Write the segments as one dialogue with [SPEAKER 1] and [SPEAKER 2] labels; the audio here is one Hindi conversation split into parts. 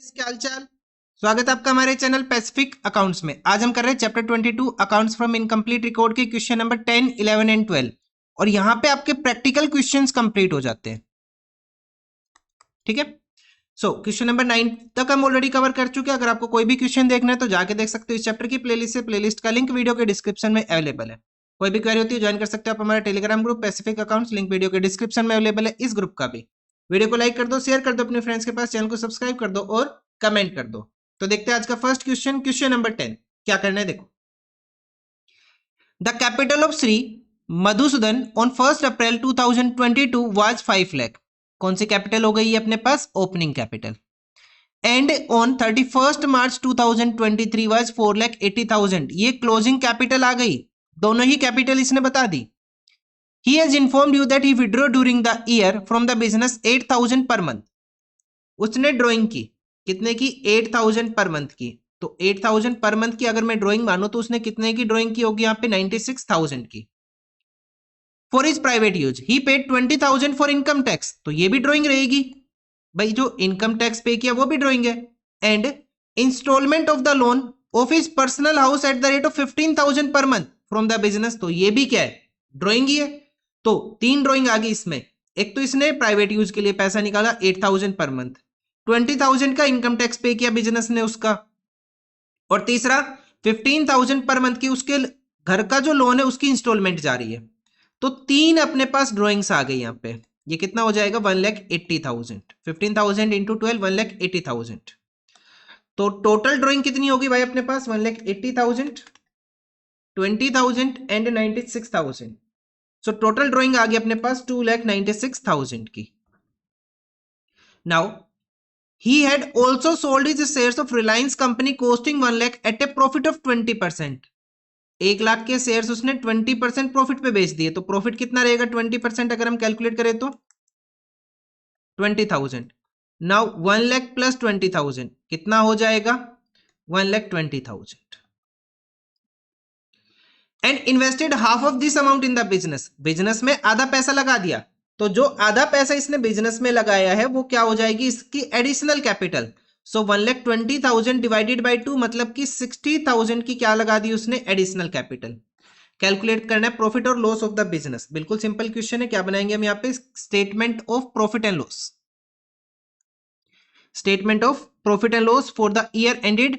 [SPEAKER 1] क्या हालचाल। स्वागत है आपका हमारे चैनल पैसिफिक अकाउंट्स में। आज हम कर रहे हैं chapter 22 accounts from incomplete record के क्वेश्चन नंबर 10, 11 एंड 12 और यहाँ पे आपके प्रैक्टिकल क्वेश्चंस कंप्लीट हो जाते हैं। ठीक है, सो क्वेश्चन नंबर 9 तक हम ऑलरेडी कवर कर चुके हैं। अगर आपको कोई भी क्वेश्चन देखना है तो जाके देख सकते हो इस चैप्टर की प्लेलिस्ट से। प्लेलिस्ट का लिंक वीडियो के डिस्क्रिप्शन में अवेलेबल है। कोई भी क्वेरी होती है ज्वाइन कर सकते हो आप हमारा Telegram group Pacific accounts, link video के डिस्क्रिप्शन में अवेलेबल है। इस ग्रुप का भी वीडियो को लाइक कर दो, शेयर कर दो अपने फ्रेंड्स के पास, चैनल को सब्सक्राइब कर दो और कमेंट कर दो। तो देखते हैं आज का फर्स्ट क्वेश्चन, क्वेश्चन नंबर 10। क्या करना है देखो। The capital of Shri Madhusudan on 1 April 2022 was 5 lakh. कौन सी कैपिटल हो गई है अपने पास? Opening capital. And on 31 March 2023 was 4,80,000। ये क्लोजिंग कैपिटल आ गई, दोनों ही कैपिटल इसने बता दी। He has informed you that he withdrew during the year from the business 8,000 per month. उसने ड्राइंग की कितने की? 8,000 पर मंथ की। तो 8,000 पर मंथ की अगर मैं ड्राइंग मानू तो उसने कितने की ड्राइंग की होगी? यहाँ पे 96,000 की। For his private use he paid 20,000 for income tax. तो ये भी ड्राइंग रहेगी भाई, जो इनकम टैक्स पे किया वो भी ड्राइंग है। And instalment of the loan of his personal house at the rate of 15,000 per month from the business. तो ये भी क्या है? ड्राइंग ही है। तो तीन ड्राइंग आ गई इसमें। एक तो इसने प्राइवेट यूज के लिए पैसा निकाला 8,000 पर मंथ, 20,000 का इनकम टैक्स पे किया बिजनेस ने उसका, और तीसरा 15,000 पर मंथ की उसके घर का जो लोन है उसकी इंस्टॉलमेंट जा रही है। तो तीन अपने पास ड्राइंग्स आ गई यहाँ पे। ये कितना हो जाएगा? 1,80,000। 15,000 इंटू 12, 1,80,000। तो टोटल ड्राइंग कितनी होगी भाई अपने पास? 1,80,000, 20,000 एंड 96,000। सो टोटल ड्राइंग आ गई अपने पास 2,96,000 की। Now he had also sold his shares of Reliance company costing 1 lakh at a profit of 20%। 1 lakh के शेयर्स उसने 20% प्रॉफिट पे बेच दिए। तो प्रॉफिट कितना रहेगा 20% अगर हम कैलकुलेट करें तो? 20,000। नाउ 1 लाख प्लस 20,000 कितना हो जाएगा? 1,20,000। And invested half of this amount in the business. Business में आधा पैसा लगा दिया। तो जो आधा पैसा इसने बिजनेस में लगाया है वो क्या हो जाएगी? इसकी additional capital. So 1,20,000 divided by 2 मतलब कि 60,000 की क्या लगा दी उसने? Additional capital. कैलकुलेट करना है प्रॉफिट और लॉस ऑफ द बिजनेस। बिल्कुल सिंपल क्वेश्चन है। क्या बनाएंगे हम यहाँ पे? Statement of profit and loss. Statement of profit and loss for the year ended,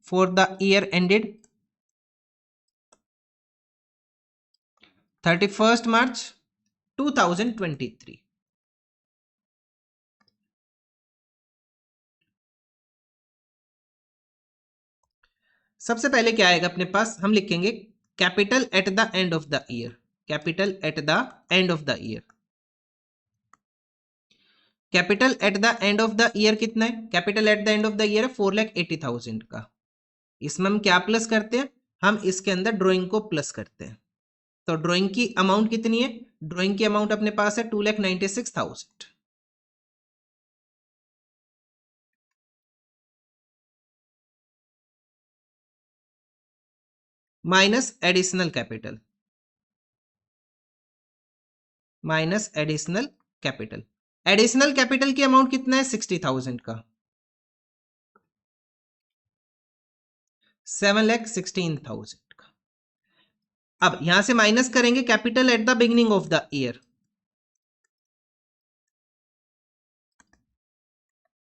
[SPEAKER 1] for the year ended 31 March 2023। सबसे पहले क्या आएगा अपने पास? हम लिखेंगे capital at the end of the year. Capital at the end of the year. Capital at the end of the year कितना है? Capital at the end of the year है 4,80,000 का। इसमें हम क्या प्लस करते हैं? हम इसके अंदर ड्राइंग को प्लस करते हैं। तो ड्राइंग की अमाउंट कितनी है? ड्राइंग की अमाउंट अपने पास है 2,96,000 minus additional capital, minus additional capital. Additional capital की अमाउंट कितना है? 60,000 का। 7,16,000 का। अब यहां से माइनस करेंगे capital at the beginning of the year.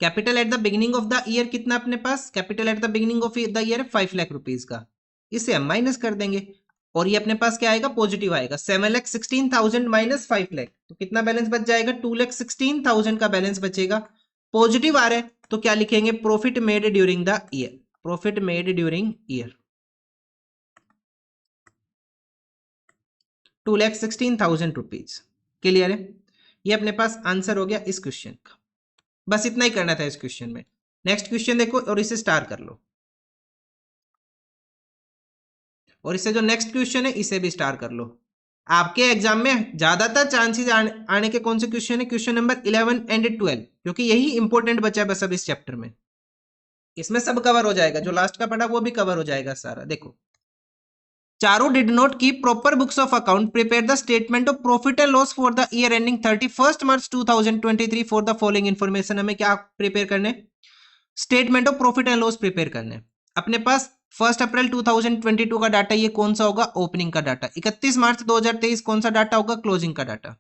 [SPEAKER 1] Capital at the beginning of the year कितना अपने पास? Capital at the beginning of the year 5 lakh rupees का। इसे हम माइनस कर देंगे और ये अपने पास क्या आएगा? पॉजिटिव आएगा। 7,16,000 माइनस 5 लाख, तो कितना बैलेंस बच जाएगा? 2,16,000 का बैलेंस बचेगा। पॉजिटिव आ रहा है तो क्या लिखेंगे? Profit made during the year. Profit made during year 2,16,000 rupees. Clear है? ये अपने पास आंसर हो गया इस क्वेश्चन का। बस इतना ही करना था इस क्वेश्चन में। नेक्स्ट क्वेश्चन देखो और इसे स्टार कर लो, और इससे जो नेक्स्ट क्वेश्चन है इसे भी स्टार कर लो। आपके एग्जाम में ज्यादातर चांसेस आने के कौन से क्वेश्चन है? क्वेश्चन नंबर 11 एंड 12, क्योंकि यही इंपॉर्टेंट बचा है बस अब इस चैप्टर में। इसमें सब कवर हो जाएगा, जो लास्ट का पढ़ा वो भी कवर हो जाएगा सारा। देखो, Charu did not keep proper books of account, prepare the statement of profit and loss for the year ending 31 March 2023 for the following information. हमें क्या प्रिपेयर करने? Statement of profit and loss prepare करने हैं। अपने पास 1 अप्रैल 2022 का डाटा ये कौन सा होगा, ओपनिंग का डाटा। 31 मार्च 2023 कौन सा डाटा होगा, क्लोजिंग का data.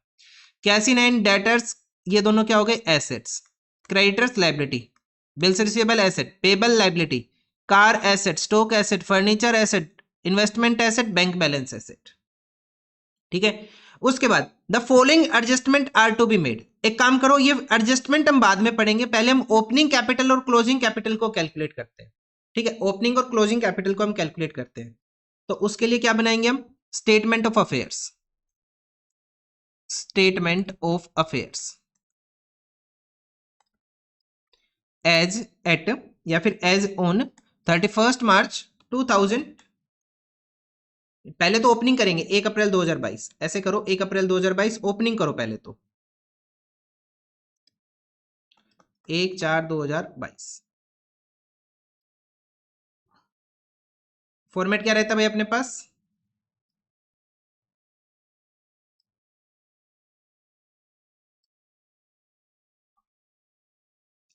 [SPEAKER 1] Cash in hand debtors ये दोनों क्या हो गए, assets. Creditors liability, bills receivable asset, payable liability, car asset, stock asset, furniture asset, investment asset, bank balance asset. ठीक है, उसके बाद the following adjustment are to be made. एक काम करो, ये एडजस्टमेंट हम बाद में पढ़ेंगे, पहले हम ओपनिंग कैपिटल और क्लोजिंग कैपिटल को कैलकुलेट करते हैं। ठीक है, ओपनिंग और क्लोजिंग कैपिटल को हम कैलकुलेट करते हैं। तो उसके लिए क्या बनाएंगे हम, statement of affairs. Statement of affairs as at या फिर एज ऑन 31 मार्च 2000। पहले तो ओपनिंग करेंगे 1 अप्रैल 2022, ऐसे करो 1 अप्रैल 2022 ओपनिंग करो पहले तो 1/4/2022। फॉर्मेट क्या रहता है भाई अपने पास,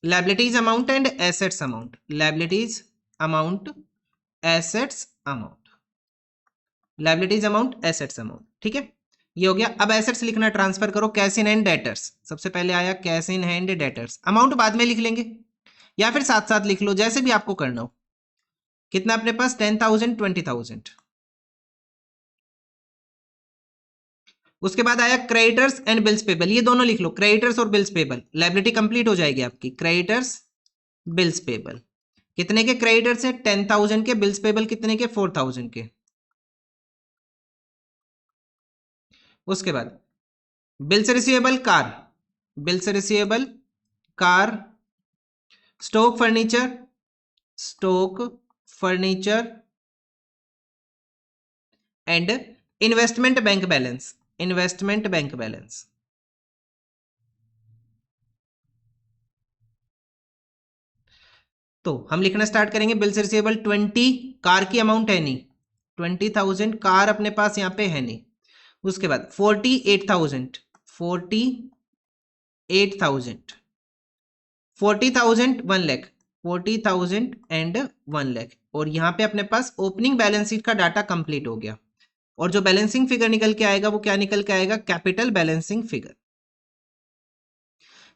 [SPEAKER 1] liabilities amount and assets amount, liabilities amount, assets amount, liabilities amount, assets amount. ठीक है, ये हो गया। अब एसेट्स लिखना, ट्रांसफर करो कैश इन हैंड डेटर्स। सबसे पहले आया cash in hand debtors, amount बाद में लिख लेंगे या फिर साथ साथ लिख लो, जैसे भी आपको करना हो। कितना अपने पास, 10,000 20,000। उसके बाद आया क्रेडिटर्स एंड बिल्स पेबल, ये दोनों लिख लो, क्रेडिटर्स और बिल्स पेबल। लायबिलिटी कंप्लीट हो जाएगी आपकी, क्रेडिटर्स बिल्स पेबल। कितने के क्रेडिटर्स है, 10,000 के। बिल्स पेबल कितने के, 4,000 के। उसके बाद bills receivable car, bills receivable car, stock furniture, stock furniture and investment bank balance, investment bank balance. तो हम लिखना स्टार्ट करेंगे, बिल्स रिसीवेबल 20, कार की अमाउंट है नहीं, 20,000 कार अपने पास यहाँ पे है नहीं। उसके बाद 48,000, 48,000, 40,000 1 लाख, 40,000 एंड 1 लाख। और यहाँ पे अपने पास ओपनिंग बैलेंस शीट का डाटा कंप्लीट हो गया। और जो बैलेंसिंग फिगर निकल के आएगा वो क्या निकल के आएगा, capital balancing figure.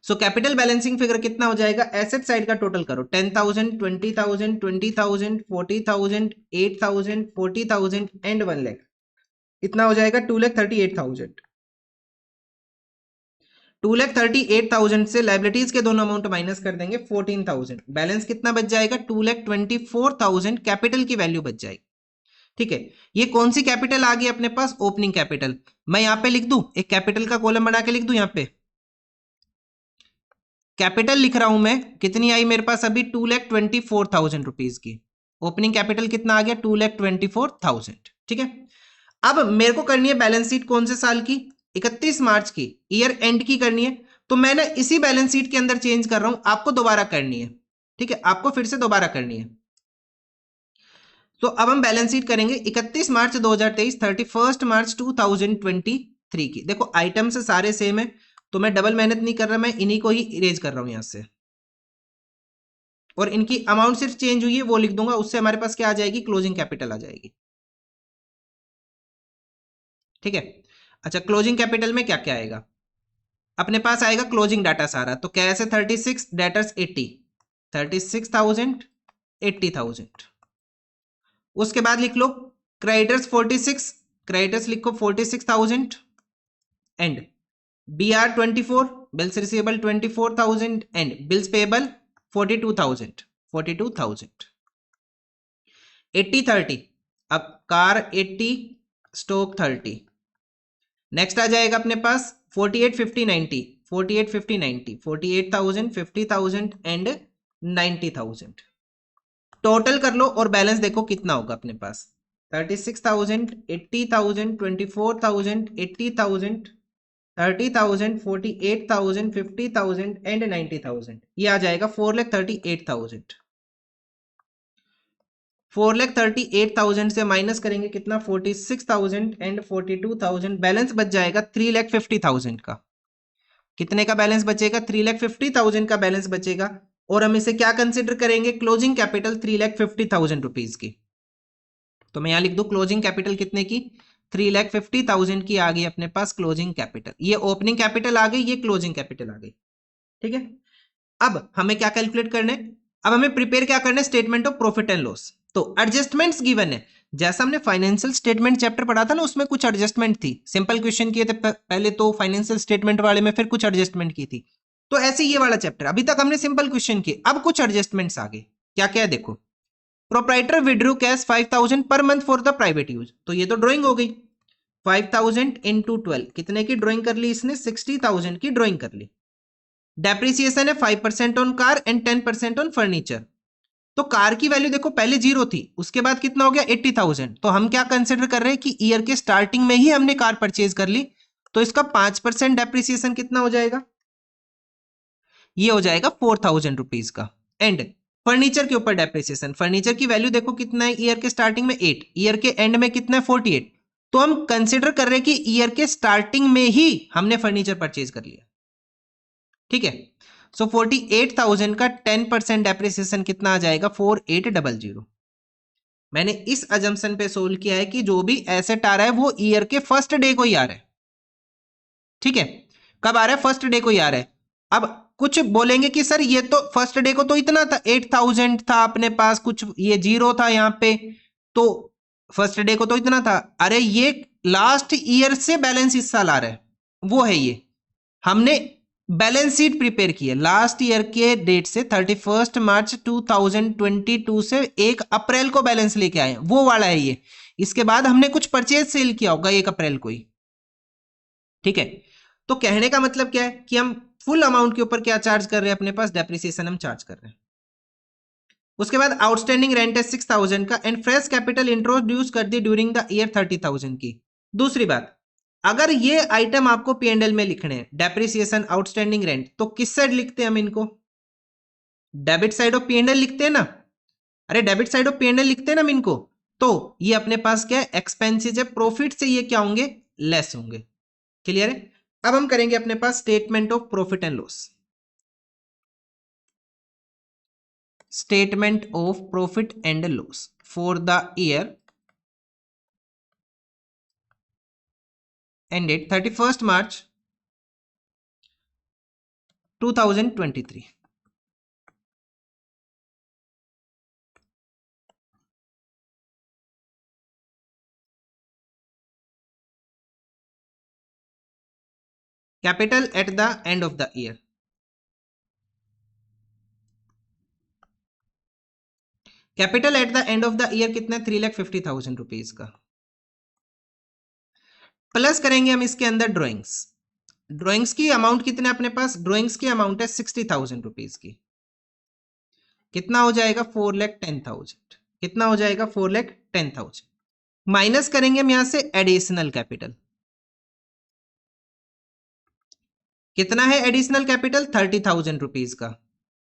[SPEAKER 1] So capital balancing figure कितना हो जाएगा, एसेट साइड का टोटल करो, 10,000 20,000 20,000 40,000 8,000 40,000 एंड 1 लाख। इतना हो जाएगा 2,38,000। 2,38,000 से लाइबिलिटीज के दोनों अमाउंट माइनस कर देंगे, 14,000। बैलेंस कितना बच जाएगा, 2,24,000 कैपिटल की वैल्यू बच जाएगी। ठीक है, ये कौन सी कैपिटल आ गई अपने पास, ओपनिंग कैपिटल। मैं यहां पे लिख दूं, एक कैपिटल का कॉलम बना के लिख दूं, यहां पे कैपिटल लिख रहा हूं मैं। कितनी आई मेरे पास अभी, 2,24,000 रुपीज की। ओपनिंग कैपिटल कितना आ गया, 2,24,000। ठीक है, अब मेरे को करनी है बैलेंस शीट कौन से साल की, 31 मार्च की, ईयर एंड की करनी है। तो मैं ना इसी बैलेंस शीट के अंदर चेंज कर रहा हूं, आपको दोबारा करनी है। ठीक है, आपको फिर से दोबारा करनी है। तो अब हम बैलेंस शीट करेंगे 31 मार्च 2023, 31 मार्च 2023 की। देखो आइटम से सारे सेम है, तो मैं डबल मेहनत नहीं कर रहा, मैं इन्हीं को ही इरेज कर रहा हूं यहां से। और इनकी अमाउंट सिर्फ चेंज हुई है वो लिख दूंगा, उससे हमारे पास क्या आ जाएगी, क्लोजिंग कैपिटल आ जाएगी। ठीक है, अच्छा क्लोजिंग कैपिटल में क्या क्या आएगा, अपने पास आएगा क्लोजिंग डाटा सारा। तो कैश है 36, डेटर्स 80, 36,000 80,000। उसके बाद लिख लो क्रेडिटर्स 46, क्रेडिटर्स लिखो 46,000 and BR 24, bills receivable 24,000 and bills payable 42,000, 42,000। 80 30, अब कार 80, स्टॉक 30। नेक्स्ट आ जाएगा अपने पास 48 50 90, 48 50 90, 48,000 50,000 एंड 90,000। टोटल कर लो और बैलेंस देखो कितना होगा अपने पास, 36,000 80,000 24,000 80,000 30,000 48,000 50,000 एंड 90,000। ये आ जाएगा 4,38,000। 4,38,000 से माइनस करेंगे कितना, 46,000 एंड 42,000। बैलेंस बच जाएगा 3,50,000 का। कितने का बैलेंस बचेगा, 3,50,000 का बैलेंस बचेगा। और हम इसे क्या कंसिडर करेंगे, क्लोजिंग कैपिटल 3,50,000 रुपीज की। तो मैं यहां लिख दूं क्लोजिंग कैपिटल कितने की, 3,50,000 की आ गई अपने पास क्लोजिंग कैपिटल। ये ओपनिंग कैपिटल आ गई, ये क्लोजिंग कैपिटल आ गई। ठीक है, अब हमें क्या कैलकुलेट करना है, अब हमें प्रिपेयर क्या करना है, statement of profit and loss. तो एडजस्टमेंट्स गिवन है, जैसा हमने फाइनेंशियल स्टेटमेंट चैप्टर पढ़ा था ना, उसमें कुछ एडजस्टमेंट थी, सिंपल क्वेश्चन किए थे पहले तो फाइनेंशियल स्टेटमेंट वाले में, फिर कुछ एडजस्टमेंट की थी। तो ऐसे ये वाला चैप्टर अभी तक हमने सिंपल क्वेश्चन किए, अब कुछ एडजस्टमेंट्स आ गए। क्या क्या है देखो, proprietor withdrew cash 5,000 per month for the private use. तो ये तो ड्राइंग हो गई, 5,000 इंटू 12 कितने की ड्राइंग कर ली इसने, 60,000 की ड्राइंग कर ली। डेप्रिसिएशन है 5% on car and 10% on furniture. तो कार की वैल्यू देखो पहले 0 थी, उसके बाद कितना हो गया 80,000। तो हम क्या कंसिडर कर रहे हैं कि ईयर के स्टार्टिंग में ही हमने कार परचेज कर ली, तो इसका 5% डेप्रिसिएशन कितना हो जाएगा, ये हो जाएगा 4,000 रुपीज का। एंड फर्नीचर के ऊपर डेप्रिसिएशन, फर्नीचर की वैल्यू देखो कितना है ईयर के स्टार्टिंग में 8, ईयर के एंड में कितना है 48। तो हम कंसिडर कर रहे हैं कि ईयर के स्टार्टिंग में ही हमने फर्नीचर परचेज कर लिया। ठीक है, सो 48,000 का 10% डेप्रिसिएशन कितना आ जाएगा, 4,800। मैंने इस अजम्पशन पे सोल्व किया है कि जो भी एसेट आ रहा है वो ईयर के फर्स्ट डे को ही आ रहा है। ठीक है, कब आ रहा है, फर्स्ट डे को ही आ रहा है। अब कुछ बोलेंगे कि सर ये तो फर्स्ट डे को तो इतना था, 8,000 था अपने पास, कुछ ये 0 था यहाँ पे, तो फर्स्ट डे को तो इतना था। अरे ये लास्ट ईयर से बैलेंस इस साल आ रहा है, वो है ये, हमने बैलेंस शीट प्रिपेयर की है लास्ट ईयर के डेट से 31 मार्च 2022 से 1 अप्रैल को बैलेंस लेके आए, वो वाला है ये। इसके बाद हमने कुछ परचेज सेल किया होगा 1 अप्रैल को ही। ठीक है, तो कहने का मतलब क्या है कि हम फुल अमाउंट के ऊपर क्या चार्ज कर रहे हैं, अपने पास डेप्रिसिएशन हम चार्ज कर रहे हैं। उसके बाद आउटस्टैंडिंग रेंट है 6,000 का एंड फ्रेश कैपिटल इंट्रोड्यूस कर दी ड्यूरिंग द ईयर 30,000 की। दूसरी बात, अगर ये आइटम आपको पीएनएल में लिखने हैं, डेप्रिसिएशन आउटस्टैंडिंग रेंट, तो किस साइड लिखते हैं हम इनको, डेबिट साइड ऑफ पीएनएल लिखते हैं ना। अरे डेबिट साइड ऑफ पीएनएल लिखते हैं ना हम इनको, तो ये अपने पास क्या है, एक्सपेंसेस है, प्रॉफिट से ये क्या होंगे, लेस होंगे। क्लियर है, अब हम करेंगे अपने पास statement of profit and loss. Statement of profit and loss for the year ended 31st March 2023. Capital at the end of the year. Capital at the end of the year कितना, 3,50,000 रुपीज का। प्लस करेंगे हम इसके अंदर ड्रॉइंग्स, ड्रॉइंग्स की अमाउंट कितने अपने पास, ड्रॉइंग्स की अमाउंट है 60,000 रुपीज की। कितना हो जाएगा, 4,10,000। कितना हो जाएगा, 4,10,000। माइनस करेंगे हम यहां से एडिशनल कैपिटल, कितना है एडिशनल कैपिटल, 30,000 रुपीज का।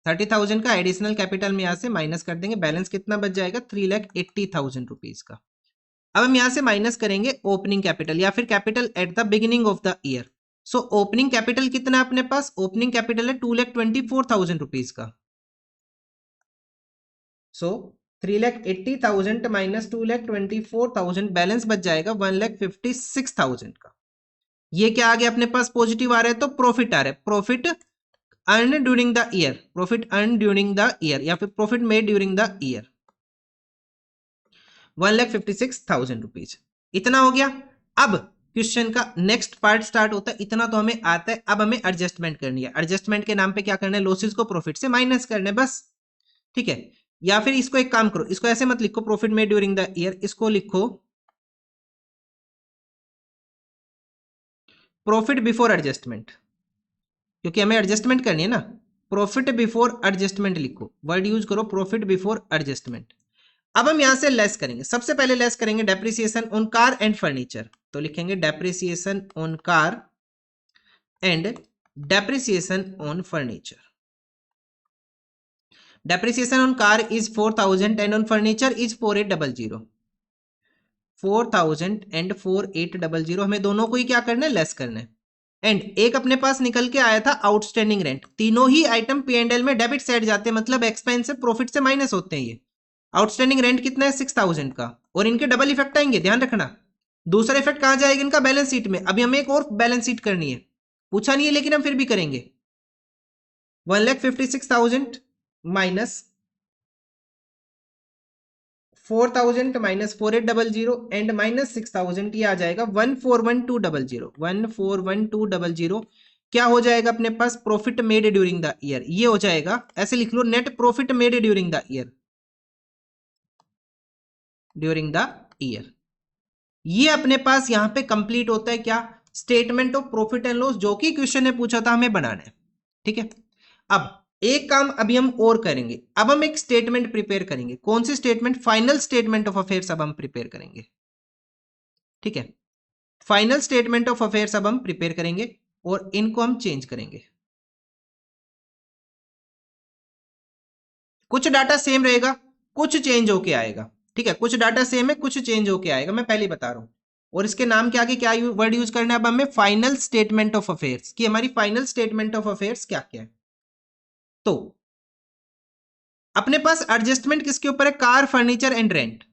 [SPEAKER 1] 30,000 का एडिशनल कैपिटल में यहां से माइनस कर देंगे, बैलेंस कितना बच जाएगा, 3,80,000 रुपीज का। अब हम यहां से माइनस करेंगे ओपनिंग कैपिटल या फिर capital at the beginning of the year. So opening capital कितना है अपने पास, ओपनिंग कैपिटल है 2,24,000 रुपीज का। सो 3,80,000 माइनस 2,24,000, बैलेंस बच जाएगा 1,56,000 का। ये क्या आ गया अपने पास, पॉजिटिव आ रहा है, तो प्रॉफिट आ रहा है, profit earn during the year, profit earn during the year या फिर profit made during the year, 1,56,000 rupees. इतना हो गया। अब क्वेश्चन का नेक्स्ट पार्ट स्टार्ट होता है, इतना तो हमें आता है। अब हमें एडजस्टमेंट करनी है, एडजस्टमेंट के नाम पे क्या करना है, लॉसेस को प्रॉफिट से माइनस करना है बस। ठीक है, या फिर इसको एक काम करो, इसको ऐसे मत लिखो profit made during the year, इसको लिखो प्रॉफिट बिफोर एडजस्टमेंट, क्योंकि हमें एडजस्टमेंट करनी है ना। प्रॉफिट बिफोर एडजस्टमेंट लिखो, वर्ड यूज करो प्रॉफिट बिफोर एडजस्टमेंट। अब हम यहां से लेस करेंगे, सबसे पहले लेस करेंगे depreciation on car and furniture, तो लिखेंगे depreciation on car and depreciation on furniture. Depreciation on car is 4,000 and on furniture is 4,800। 4,000 and 4,800 हमें दोनों को ही क्या करना है, लेस करना है। एंड एक अपने पास निकल के आया था आउटस्टैंडिंग रेंट। तीनों ही आइटम P&L में डेबिट साइड जाते हैं, मतलब एक्सपेंस से प्रॉफिट से माइनस होते हैं। ये आउटस्टैंडिंग रेंट कितना है 6000 का, और इनके डबल इफेक्ट आएंगे, ध्यान रखना। दूसरा इफेक्ट कहां जाएगा इनका, बैलेंस शीट में। अभी हमें एक और बैलेंस शीट करनी है, पूछा नहीं है लेकिन हम फिर भी करेंगे। 1,56,000 माइनस 4,000 माइनस 4800 एंड माइनस 6,000, ये आ जाएगा 141200। 141200 क्या हो जाएगा अपने पास, profit made during the year. ये हो जाएगा, ऐसे लिख लो, net profit made during the year, during the year. ये अपने पास यहां पे कंप्लीट होता है क्या, statement of profit and loss, जो कि क्वेश्चन ने पूछा था हमें बनाना है। ठीक है, अब एक काम अभी हम और करेंगे। अब हम एक स्टेटमेंट प्रिपेयर करेंगे। कौन सी statement, final statement of affairs अब हम प्रिपेयर करेंगे। ठीक है, फाइनल स्टेटमेंट ऑफ अफेयर्स अब हम प्रिपेयर करेंगे और इनको हम चेंज करेंगे। कुछ डाटा सेम रहेगा, कुछ चेंज होके आएगा। ठीक है, कुछ डाटा सेम है, कुछ चेंज होके आएगा, मैं पहले बता रहा हूं। और इसके नाम के आगे क्या वर्ड यूज करना है अब हमें, फाइनल स्टेटमेंट ऑफ अफेयर्स, कि हमारी फाइनल स्टेटमेंट ऑफ अफेयर्स क्या क्या है। तो अपने पास एडजस्टमेंट किसके ऊपर है, कार, फर्नीचर एंड रेंट।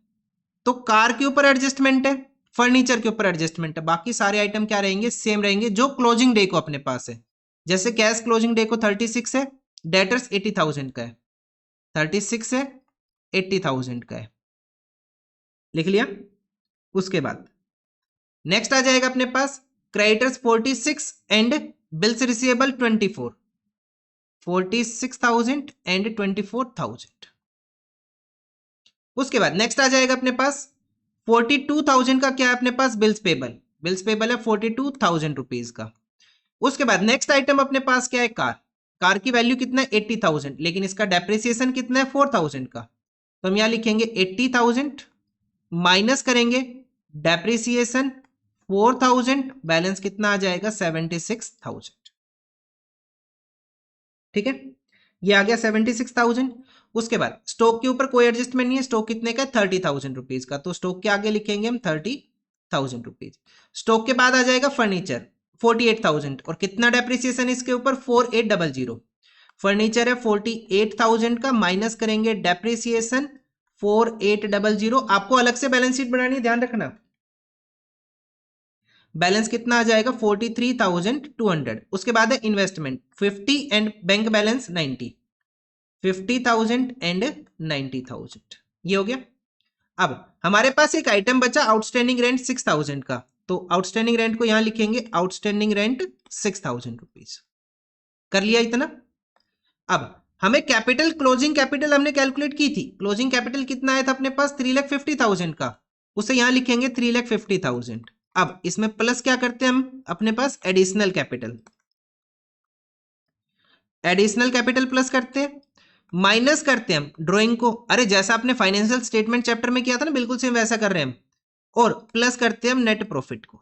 [SPEAKER 1] तो कार के ऊपर एडजस्टमेंट है, फर्नीचर के ऊपर एडजस्टमेंट है, बाकी सारे आइटम क्या रहेंगे, सेम रहेंगे, जो क्लोजिंग डे को अपने पास है। जैसे कैश क्लोजिंग डे को 36 है, डेटर्स 80,000 का है, 36 है, 80,000 का है, लिख लिया। उसके बाद नेक्स्ट आ जाएगा अपने पास creditors 46 and bills receivable 24, 46,000 and 24,000। उसके बाद नेक्स्ट आ जाएगा अपने पास 42,000 का क्या है अपने पास, बिल्स पेबल। बिल्स पेबल है 42,000 रुपीज का। उसके बाद नेक्स्ट आइटम अपने पास क्या है, कार। कार की वैल्यू कितना है 80,000, लेकिन इसका डेप्रिसिएशन कितना है 4,000 का। तो हम यहां लिखेंगे 80,000 माइनस करेंगे डेप्रिसिएशन 4,000, बैलेंस कितना आ जाएगा 76,000। ठीक है, ये आ गया 76,000। उसके बाद स्टॉक के ऊपर कोई एडजस्टमेंट नहीं है, स्टॉक कितने का, 30,000 रुपीज का, तो स्टॉक के आगे लिखेंगे हम 30,000 रुपीज। स्टॉक के बाद आ जाएगा फर्नीचर 48,000, और कितना डेप्रिसिएशन इसके ऊपर 4800। फर्नीचर है 48,000 का, माइनस करेंगे डेप्रिसिएशन 4800। आपको अलग से बैलेंस शीट बनानी है, ध्यान रखना। बैलेंस कितना आ जाएगा 43,200। उसके बाद है investment 50 and bank balance 90, 50,000 and 90,000। ये हो गया। अब हमारे पास एक आइटम बचा आउटस्टैंडिंग रेंट 6,000 का, तो आउटस्टैंडिंग रेंट को यहां लिखेंगे आउटस्टैंडिंग रेंट 6,000 रुपीज। कर लिया इतना। अब हमें कैपिटल, क्लोजिंग कैपिटल हमने कैलकुलेट की थी। क्लोजिंग कैपिटल कितना आया था अपने पास 3,50,000 का, उसे यहां लिखेंगे 3,50,000। अब इसमें प्लस क्या करते हैं हम, अपने पास additional capital, additional capital plus करते हैं, माइनस करते हैं हम ड्राइंग को। अरे जैसा आपने फाइनेंशियल स्टेटमेंट चैप्टर में किया था ना, बिल्कुल सेम वैसा कर रहे हैं हम, और प्लस करते हैं हम नेट प्रॉफिट को।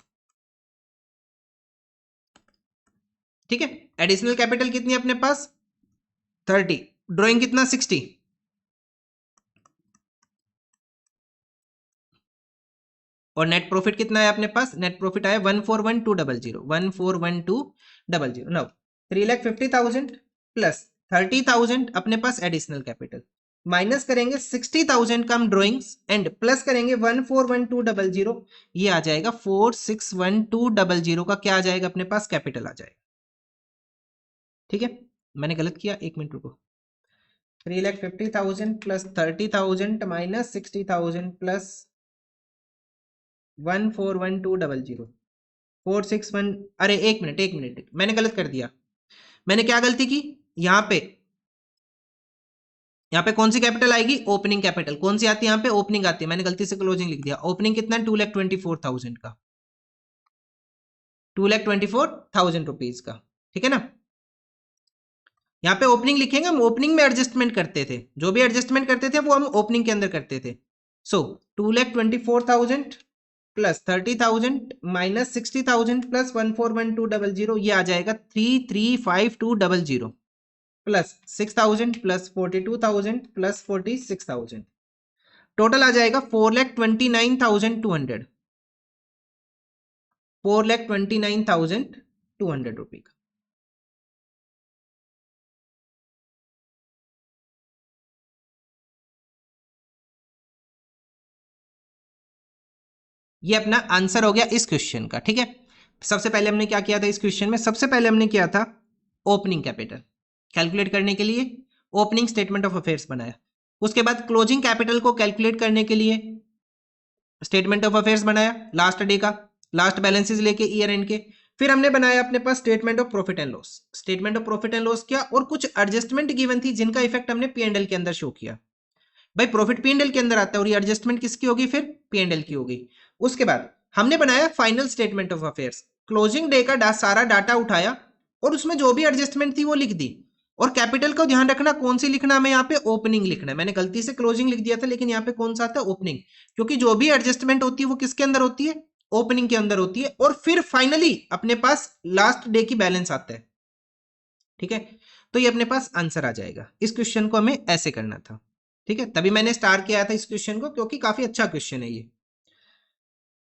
[SPEAKER 1] ठीक है, एडिशनल कैपिटल कितनी है अपने पास 30, ड्राइंग कितना 60, और नेट प्रॉफिट कितना है अपने पास, नेट प्रॉफिट आया 141,200, 141,200। नाउ 3,50,000 प्लस 30,000 अपने पास एडिशनल कैपिटल, माइनस करेंगे 60,000 का हम ड्रॉइंग्स, एंड प्लस करेंगे 141,200। ये आ जाएगा 461200 का क्या आ जाएगा अपने पास, कैपिटल आ जाएगा। ठीक है, मैंने गलत किया, एक मिनट रुको। 3,50,000 प्लस 30,000 माइनस 60,000 प्लस 141,200, 461। अरे एक मिनट, मैंने गलत कर दिया। मैंने क्या गलती की, यहाँ पे कौन सी कैपिटल आएगी, ओपनिंग कैपिटल। कौन सी आती है यहाँ पे, ओपनिंग आती है, मैंने गलती से क्लोजिंग लिख दिया। ओपनिंग कितना है 2,24,000 का, 2,24,000 रुपीज का। ठीक है ना, यहाँ पे ओपनिंग लिखेंगे हम, ओपनिंग में एडजस्टमेंट करते थे, जो भी एडजस्टमेंट करते थे वो हम ओपनिंग के अंदर करते थे। सो 2,24,000 प्लस 30,000 माइनस 60,000 प्लस 141,200, ये आ जाएगा 335,200 प्लस 6,000 प्लस 42,000 प्लस 46,000, टोटल आ जाएगा 4,29,200, 4,29,200 200 रुपये का। ये अपना आंसर हो गया इस क्वेश्चन का। ठीक है, सबसे पहले हमने क्या किया था इस क्वेश्चन में, सबसे पहले हमने किया था ओपनिंग कैपिटल कैलकुलेट करने के लिए ओपनिंग स्टेटमेंट ऑफ अफेयर्स बनाया। उसके बाद क्लोजिंग कैपिटल को कैलकुलेट करने के लिए स्टेटमेंट ऑफ अफेयर्स बनाया, लास्ट डे का लास्ट बैलेंसेस लेके ईयर एंड के। फिर हमने बनाया अपने पास statement of profit and loss. Statement of profit and loss किया और कुछ एडजस्टमेंट गिवन थी जिनका इफेक्ट हमने पी एंड एल के अंदर शो किया। भाई प्रॉफिट पी एंड एल के अंदर आता है और ये एडजस्टमेंट किसकी होगी, फिर पी एंड एल की होगी। उसके बाद हमने बनाया final statement of affairs. Closing day का सारा डाटा उठाया और उसमें जो भी एडजस्टमेंट थी वो लिख दी। और कैपिटल को ध्यान रखना कौन सी लिखना, हमें यहाँ पे ओपनिंग लिखना है। मैंने गलती से क्लोजिंग लिख दिया था, लेकिन यहाँ पे कौन सा आता है, ओपनिंग, क्योंकि जो भी एडजस्टमेंट होती है वो किसके अंदर होती है, ओपनिंग के अंदर होती है। और फिर फाइनली अपने पास लास्ट डे की बैलेंस आता है। ठीक है, तो ये अपने पास आंसर आ जाएगा। इस क्वेश्चन को हमें ऐसे करना था। ठीक है, तभी मैंने स्टार किया था इस क्वेश्चन को, क्योंकि काफी अच्छा क्वेश्चन है ये।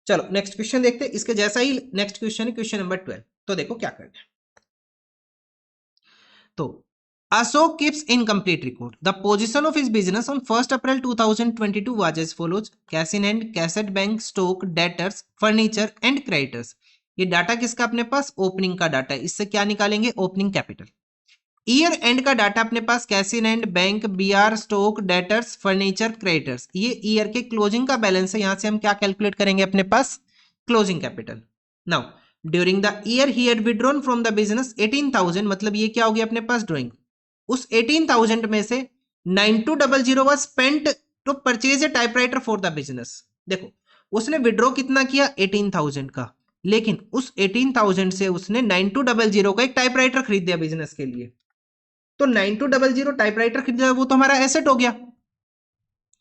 [SPEAKER 1] चलो नेक्स्ट क्वेश्चन देखते हैं, इसके जैसा ही नेक्स्ट क्वेश्चन है, क्वेश्चन नंबर 12। तो देखो क्या करना है। तो Ashok keeps incomplete record. The position of his business on 1st April 2022 was as follows: cash in hand, cassette bank, stock, debtors, furniture and creditors. ये डाटा किसका अपने पास, ओपनिंग का डाटा है। इससे क्या निकालेंगे, ओपनिंग कैपिटल। ईयर एंड का डाटा अपने पास cash in hand, bank, BR, stock, debtors, furniture, creditors. ये ईयर के क्लोजिंग का बैलेंस है। यहां से हम क्या कैलकुलेट करेंगे, अपने पास closing capital. Now during the year he had withdrawn from the business 18,000, मतलब ये क्या हो गया अपने पास ड्रॉइंग। उस 18,000 में से 9200 was spent to purchase a typewriter for the business. देखो उसने विड्रॉ कितना किया, 18,000 का, लेकिन उस 18,000 से उसने 9200 का एक टाइपराइटर खरीद दिया बिजनेस के लिए। तो 9200 टाइपराइटर खरीदा, वो तो हमारा एसेट हो गया।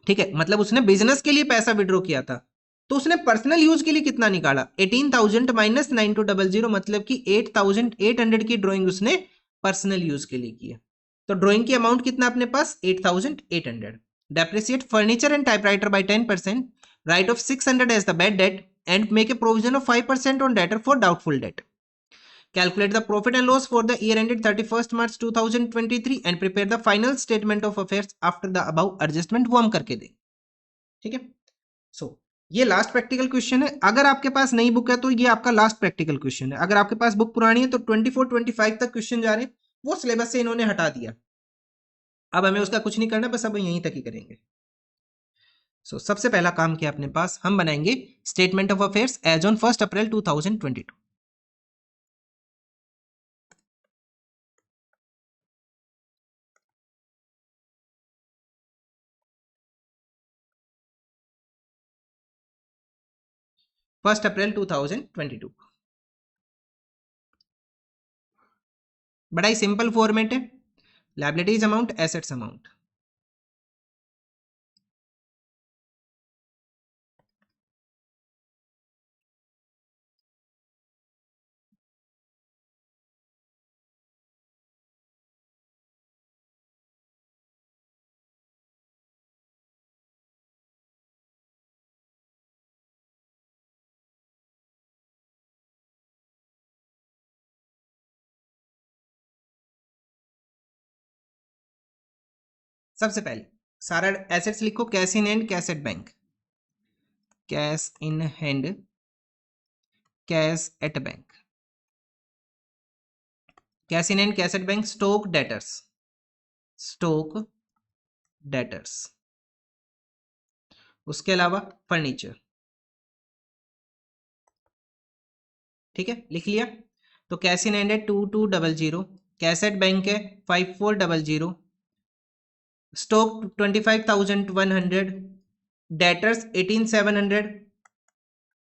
[SPEAKER 1] ठीक है, मतलब उसने बिजनेस के लिए पैसा विड्रॉ किया था। तो उसने पर्सनल यूज के लिए कितना निकाला, 18,000 माइनस 9200, मतलब कि 8,800 की ड्रॉइंग उसने पर्सनल यूज के लिए की है। तो ड्रॉइंग की अमाउंट कितना अपने पास, 8,800। Depreciate furniture and typewriter by 10%, write off 600 as the bad debt and make a provision of 5% on debtor for doubtful debt. Calculate the profit and loss for the year ended 31st March 2023 and prepare the final statement of affairs after the above adjustment। वो हम करके दें। ठीक है, सो ये लास्ट प्रैक्टिकल क्वेश्चन है। अगर आपके पास नई बुक है तो ये आपका लास्ट प्रैक्टिकल क्वेश्चन है। अगर आपके पास बुक पुरानी है तो 24-25 तक क्वेश्चन जा रहे हैं, वो सिलेबस से इन्होंने हटा दिया। अब हमें उसका कुछ नहीं करना, बस अब यहीं तक ही करेंगे। सो सबसे पहला काम क्या अपने पास, हम बनाएंगे statement of affairs as on 1 April 2022। First April 2022। बड़ा ही सिंपल फॉर्मेट है, लायबिलिटीज अमाउंट, एसेट्स अमाउंट। सबसे पहले सारा एसेट्स लिखो, cash in hand, cash at bank, cash in hand, cash at bank, cash in hand, cash at bank, stock, debtors, stock, debtors. उसके अलावा फर्नीचर। ठीक है, लिख लिया। तो कैश इन हैंड है 2200, कैश एट बैंक है 5400, स्टॉक 25,100, डेटर्स 18,700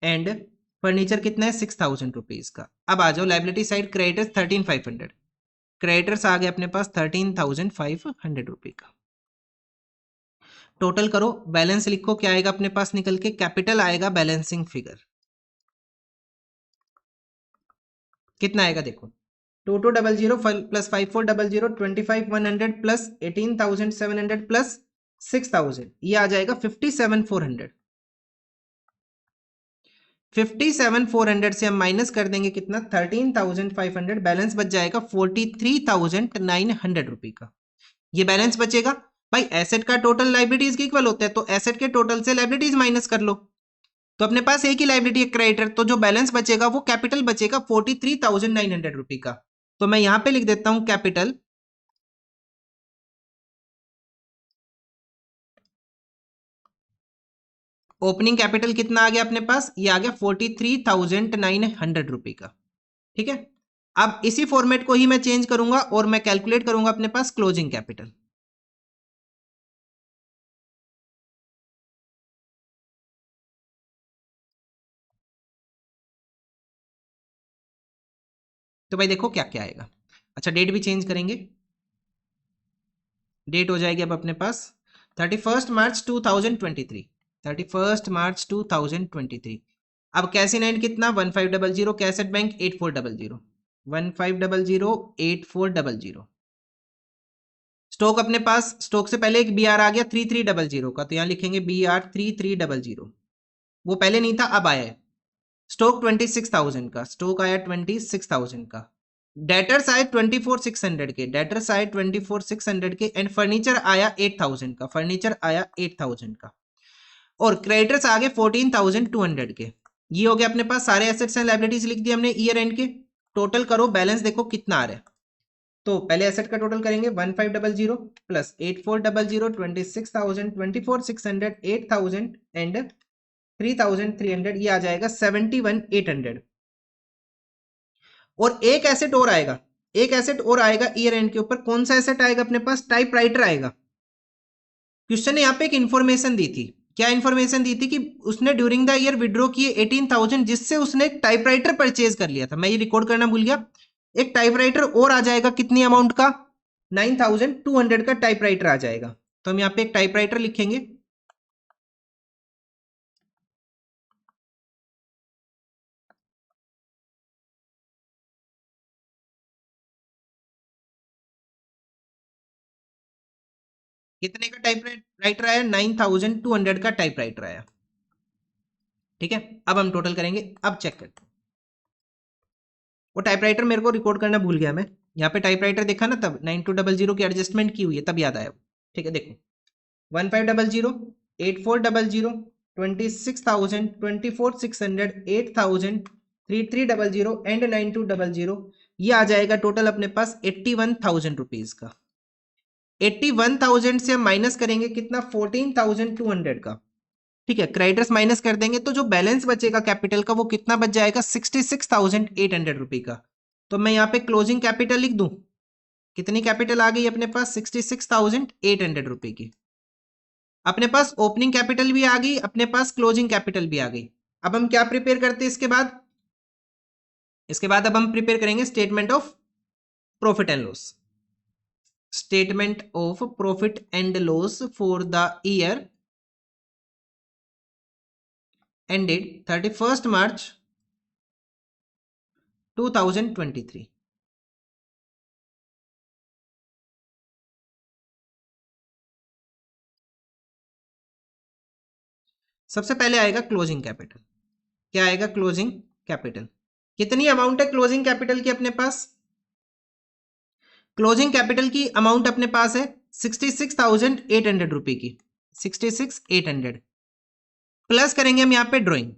[SPEAKER 1] एंड फर्नीचर कितना है 6,000 रुपीज का। अब आ जाओ लाइबिलिटी साइड, क्रेडिटर्स 13,500, क्रेडिटर्स आ गए अपने पास 13,500 रुपए का। टोटल करो, बैलेंस लिखो, क्या आएगा अपने पास निकल के, कैपिटल आएगा, बैलेंसिंग फिगर कितना आएगा देखो, 2200 प्लस 5400, 25,100 प्लस 18,700 प्लस 6,000, ये आ जाएगा 57,400। 57,400 से हम माइनस कर देंगे कितना 13,500, बैलेंस बच जाएगा 43,900 रुपए का। ये बैलेंस बचेगा भाई, एसेट का टोटल लाइबिलिटीज के इक्वल होता है, तो एसेट के टोटल से लाइबिलिटीज माइनस कर लो। तो अपने पास एक ही लाइबिलिटी है क्रेडिटर, तो जो बैलेंस बचेगा वो कैपिटल बचेगा 43,900 रुपए का। तो मैं यहां पे लिख देता हूं कैपिटल, ओपनिंग कैपिटल कितना आ गया अपने पास, ये आ गया 43,900 रुपए का। ठीक है, अब इसी फॉर्मेट को ही मैं चेंज करूंगा और मैं कैलकुलेट करूंगा अपने पास क्लोजिंग कैपिटल। तो भाई देखो क्या क्या आएगा। अच्छा, डेट भी चेंज करेंगे, डेट हो जाएगी अब अपने पास 31 मार्च 2023, 31 मार्च 2023। अब कैश इन हैंड कितना 1500, कैसेट बैंक 8400, 1500 स्टॉक अपने पास, स्टॉक से पहले एक बी आर आ गया 3300 का, तो यहां लिखेंगे बी आर 3300, वो पहले नहीं था अब आया है। स्टॉक 26,000 का, स्टॉक आया 26,000 का। डेटर्स आए 24,600 के, डेटर्स आए 24,600 के, एंड फर्नीचर आया 8,000 का, फर्नीचर आया 8,000 का, और क्रेडिटर्स आ गए 14,200 के। ये हो गया अपने पास सारे एसेट्स एंड लायबिलिटीज लिख दिए हमने ईयर एंड के। टोटल करो, बैलेंस देखो कितना आ रहा है। तो पहले एसेट का टोटल करेंगे 1500 प्लस 8400, 26,000, 24,600, 8,000 एंड 3,300, ये आ जाएगा 71,800। और एक एसेट और आएगा, एक एसेट और आएगा ईयर एंड के ऊपर। कौन सा एसेट आएगा अपने पास, टाइपराइटर आएगा। क्वेश्चन ने यहाँ पे एक इन्फॉर्मेशन दी थी, क्या इन्फॉर्मेशन दी थी कि उसने ड्यूरिंग द ईयर विड्रॉ किए 18,000, जिससे उसने एक टाइपराइटर परचेज कर लिया था। मैं ये रिकॉर्ड करना भूल गया, एक टाइपराइटर और आ जाएगा, कितनी अमाउंट का 9,200 का टाइपराइटर आ जाएगा। तो हम यहाँ पे एक टाइपराइटर लिखेंगे, कितने का टाइपराइटर आया 9,200 का टाइपराइटर आया। ठीक है, अब हम टोटल करेंगे, अब चेक करते हैं। वो टाइपराइटर मेरे को रिकॉर्ड करना भूल गया मैं, यहाँ पे टाइपराइटर देखा ना तब 9200 की एडजस्टमेंट की हुई है, तब याद आया। ठीक है, देखो 1500, 8400, 26,000, 24,600, 8,000, 3300 एंड 9200, ये आ जाएगा टोटल अपने पास 81,000 रुपीज का। 81,000 से हम माइनस करेंगे कितना 14,200 का। ठीक है, क्रेडिटर्स माइनस कर देंगे तो जो बैलेंस बचेगा कैपिटल का वो कितना बच जाएगा 66,800 रुपए का। तो मैं यहाँ पे क्लोजिंग कैपिटल लिख दूं, कितनी कैपिटल आ गई अपने पास 66,800 रुपए की। अपने पास ओपनिंग कैपिटल भी आ गई, अपने पास क्लोजिंग कैपिटल भी आ गई। अब हम क्या प्रिपेयर करते हैं इसके बाद, इसके बाद अब हम प्रिपेयर करेंगे statement of profit and loss. Statement of profit and loss for the year ended 31st March 2023। सबसे पहले आएगा क्लोजिंग कैपिटल। क्या आएगा क्लोजिंग कैपिटल, कितनी अमाउंट है क्लोजिंग कैपिटल की अपने पास, क्लोजिंग कैपिटल की अमाउंट अपने पास है 66,800 रुपए की, 66,800 प्लस करेंगे हम यहाँ पे ड्रॉइंग।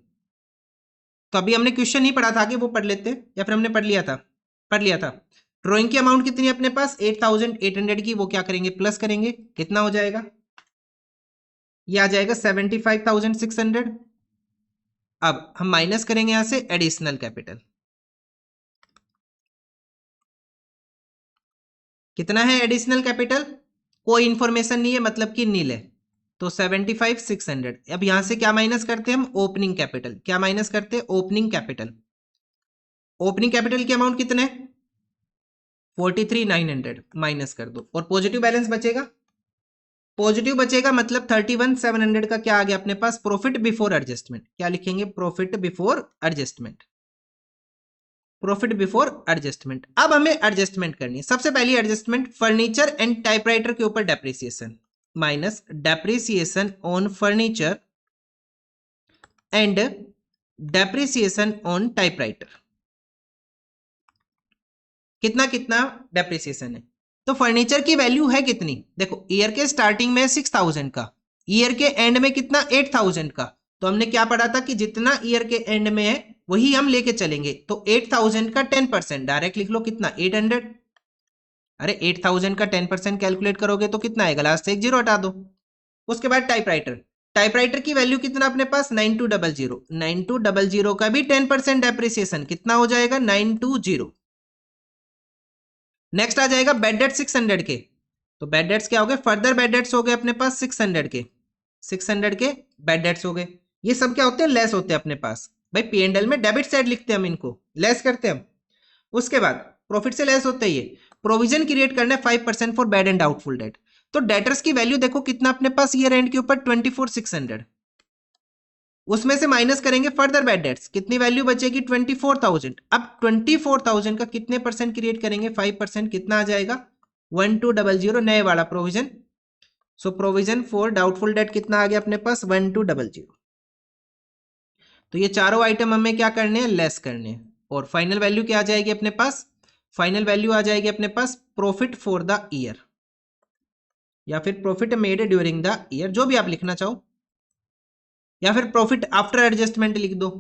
[SPEAKER 1] तो अभी हमने क्वेश्चन नहीं पढ़ा था, आगे वो पढ़ लेते या फिर हमने पढ़ लिया था, पढ़ लिया था। ड्रॉइंग की अमाउंट कितनी है अपने पास 8,800 की, वो क्या करेंगे प्लस करेंगे, कितना हो जाएगा, ये आ जाएगा 75,600। अब हम माइनस करेंगे यहां से एडिशनल कैपिटल, कितना है एडिशनल कैपिटल, कोई इंफॉर्मेशन नहीं है मतलब कि नील है, तो 75,600। अब यहां से क्या माइनस करते हैं हम, ओपनिंग कैपिटल। क्या माइनस करते हैं, ओपनिंग कैपिटल। ओपनिंग कैपिटल की अमाउंट कितने 43,900 माइनस कर दो, और पॉजिटिव बैलेंस बचेगा, पॉजिटिव बचेगा मतलब 31,700 का क्या आ गया अपने पास, प्रॉफिट बिफोर एडजस्टमेंट। क्या लिखेंगे, profit before adjustment, profit before adjustment. अब हमें एडजस्टमेंट करनी है। सबसे पहली एडजस्टमेंट फर्नीचर एंड टाइपराइटर के ऊपर depreciation, minus depreciation on furniture and depreciation on typewriter, कितना कितना डेप्रिसिएशन है। तो फर्नीचर की वैल्यू है कितनी, देखो ईयर के स्टार्टिंग में 6000 का, ईयर के एंड में कितना 8000 का। तो हमने क्या पढ़ा था कि जितना ईयर के एंड में है वही हम लेके चलेंगे। तो 8000 का 10% डायरेक्ट लिख लो, कितना 800। अरे 8000 का 10% कैलकुलेट करोगे तो कितना आएगा, लास्ट से एक जीरो हटा दो। उसके बाद टाइपराइटर, टाइपराइटर की वैल्यू कितना अपने पास 9200, 9200 का भी 10% डेप्रिसिएशन, कितना हो जाएगा 920। नेक्स्ट आ जाएगा बेड डेट 600 के। तो बेड डेट्स क्या हो गए, फर्दर बेड डेट्स हो गए अपने पास 600 के, 600 के बेड डेट्स हो गए। ये सब क्या होते हैं, लेस होते हैं अपने पास। भाई P&L में डेबिट साइड लिखते हैं हम, इनको लेस करते हैं हम। उसके बाद प्रॉफिट से लेस होते हैं ये, प्रोविजन क्रिएट करना है 5% for bad and doubtful debt. तो डेटर्स की वैल्यू देखो कितना अपने पास ईयर एंड के ऊपर 24600, उसमें से माइनस करेंगे फर्दर बैड डेट्स, कितनी वैल्यू बचेगी 24000। अब 24000 का कितने परसेंट क्रिएट करेंगे, 5%, कितना आ जाएगा 1200, नए वाला provision. So provision for doubtful date कितना आ गया अपने पास 1200। तो ये चारों आइटम हमें क्या करने हैं, लेस करने हैं। और फाइनल वैल्यू क्या आ जाएगी अपने पास, फाइनल वैल्यू आ जाएगी अपने पास प्रॉफिट फॉर द ईयर, या फिर profit made during the year, जो भी आप लिखना चाहो, या फिर प्रॉफिट आफ्टर एडजस्टमेंट लिख दो।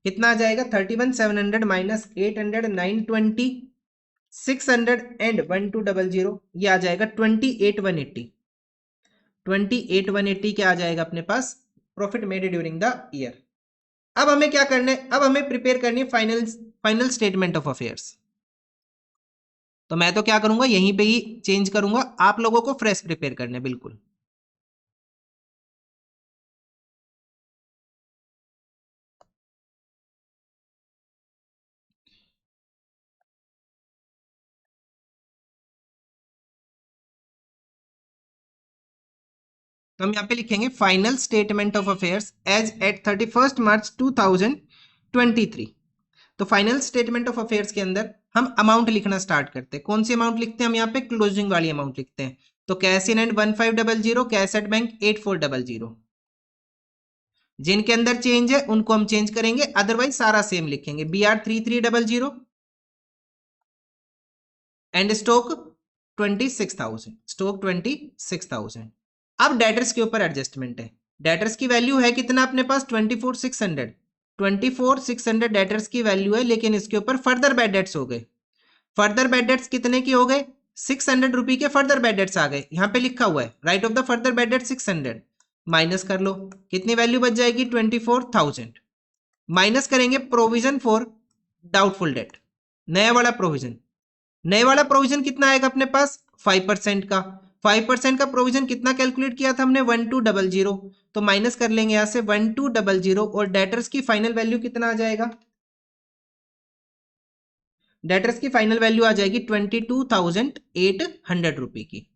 [SPEAKER 1] कितना आ जाएगा 31700 माइनस 800 920 600 एंड 1200, ये आ जाएगा 28180। 28180 क्या आ जाएगा अपने पास, profit made during the year. अब हमें क्या करना है, अब हमें प्रिपेयर करनी है फाइनल स्टेटमेंट ऑफ अफेयर्स। तो मैं तो क्या करूंगा, यहीं पे ही चेंज करूंगा, आप लोगों को फ्रेश प्रिपेयर करना है बिल्कुल। तो हम यहाँ पे लिखेंगे final statement of affairs as at 31 March 2023। तो फाइनल स्टेटमेंट ऑफ अफेयर्स के अंदर हम अमाउंट लिखना स्टार्ट करते हैं। कौन सी अमाउंट लिखते हैं हम यहाँ पे, क्लोजिंग वाली अमाउंट लिखते हैं। तो cash in and 1500, cash at bank 8400। जिनके अंदर चेंज है उनको हम चेंज करेंगे, अदरवाइज सारा सेम लिखेंगे। BR 3300 and stock 26000, stock 26000। अब डेटर्स के ऊपर एडजस्टमेंट है। डेटर्स की वैल्यू है कितना अपने पास 24600, 24600 डेटर्स की वैल्यू है, लेकिन इसके ऊपर फर्दर बैड डेट्स हो गए। फर्दर बैड डेट्स कितने की हो गए, 600 रुपए के फर्दर बैड डेट्स आ गए। यहाँ पे लिखा हुआ है right of the further bad debt 600, minus कर लो, कितनी वैल्यू बच जाएगी 24000। माइनस करेंगे प्रोविजन फॉर डाउटफुल डेट, नया वाला प्रोविजन। नए वाला प्रोविजन कितना आएगा अपने पास 5% का। 5% का प्रोविजन कितना कैलकुलेट किया था हमने 1200, तो माइनस कर लेंगे यहां से 1200, और डेटर्स की फाइनल वैल्यू कितना आ जाएगा, डेटर्स की फाइनल वैल्यू आ जाएगी 22,800 रुपए की।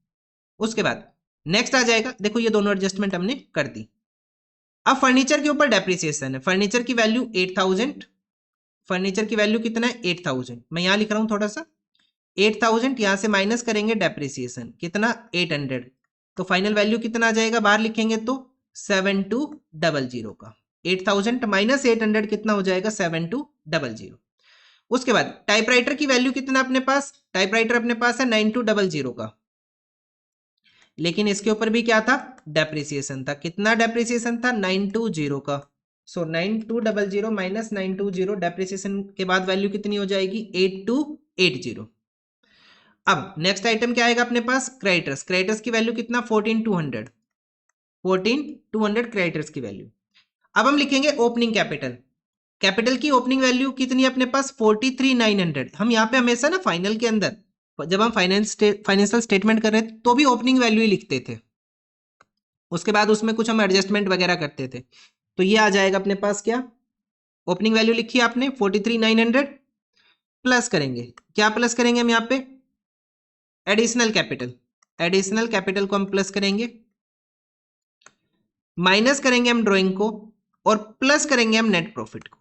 [SPEAKER 1] उसके बाद नेक्स्ट आ जाएगा, देखो ये दोनों एडजस्टमेंट हमने कर दी। अब फर्नीचर के ऊपर डेप्रिसिएशन है। फर्नीचर की वैल्यू 8000, फर्नीचर की वैल्यू कितना है 8000, मैं यहां लिख रहा हूं थोड़ा सा 8000, यहां से माइनस करेंगे डेप्रिसिएशन कितना 800, तो फाइनल वैल्यू कितना आ जाएगा, बाहर लिखेंगे तो 7200 का। 8000 माइनस 800 कितना हो जाएगा 7200। उसके बाद टाइपराइटर की वैल्यू कितना अपने पास, टाइपराइटर अपने पास है 9200 का, लेकिन इसके ऊपर भी क्या था, डेप्रिसिएशन था। कितना डेप्रिसिएशन था 920 का। सो 9200 माइनस 920, डेप्रिसिएशन के बाद वैल्यू कितनी हो जाएगी 8280। अब नेक्स्ट आइटम क्या आएगा अपने पास, क्रेडिटर्स। क्रेडिटर्स की वैल्यू कितना 14200, 14200 क्रेडिटर्स की वैल्यू। अब हम लिखेंगे ओपनिंग कैपिटल। कैपिटल की ओपनिंग वैल्यू कितनी है अपने पास 43900। हम यहाँ पे हमेशा ना फाइनल के अंदर जब हम फाइनेंशियल स्टेटमेंट कर रहे थे तो भी ओपनिंग वैल्यू ही लिखते थे, उसके बाद उसमें कुछ हम एडजस्टमेंट वगैरह करते थे। तो ये आ जाएगा अपने पास क्या, ओपनिंग वैल्यू लिखी है आपने 43900, प्लस करेंगे, क्या प्लस करेंगे हम यहाँ पे एडिशनल कैपिटल। एडिशनल कैपिटल को हम प्लस करेंगे, माइनस करेंगे हम ड्राइंग को, और प्लस करेंगे हम नेट प्रॉफिट को।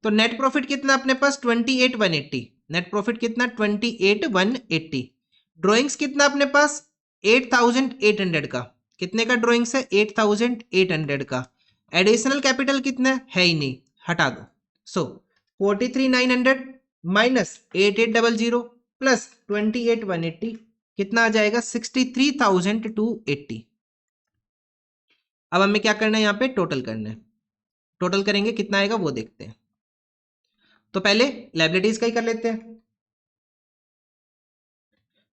[SPEAKER 1] तो नेट प्रॉफिट कितना अपने पास 28180, नेट प्रॉफिट कितना 28180। ड्राइंग्स कितना अपने पास 8800 का, कितने का ड्रॉइंग्स है 8800 का। एडिशनल कैपिटल कितना है ही नहीं, हटा दो। सो 43,900 माइनस 8800 प्लस 28,180 कितना आ जाएगा 63,280। अब हमें क्या करना है, यहाँ पे टोटल करना है। टोटल करेंगे कितना आएगा वो देखते हैं। तो पहले लायबिलिटीज का ही कर लेते हैं।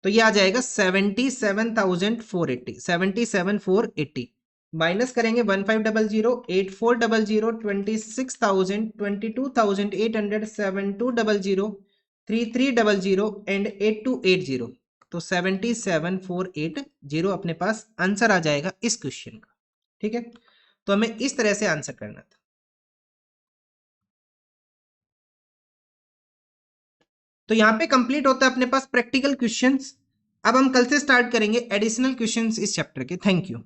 [SPEAKER 1] तो ये आ जाएगा 77,480, 77,480 माइनस करेंगे 1500, 8400, 26,000, 22,800, 7200, 3300 एंड 8280। तो 77,480 अपने पास आंसर आ जाएगा इस क्वेश्चन का। ठीक है, तो हमें इस तरह से आंसर करना था। तो यहां पे कंप्लीट होता है अपने पास प्रैक्टिकल क्वेश्चंस। अब हम कल से स्टार्ट करेंगे एडिशनल क्वेश्चंस इस चैप्टर के। Thank you.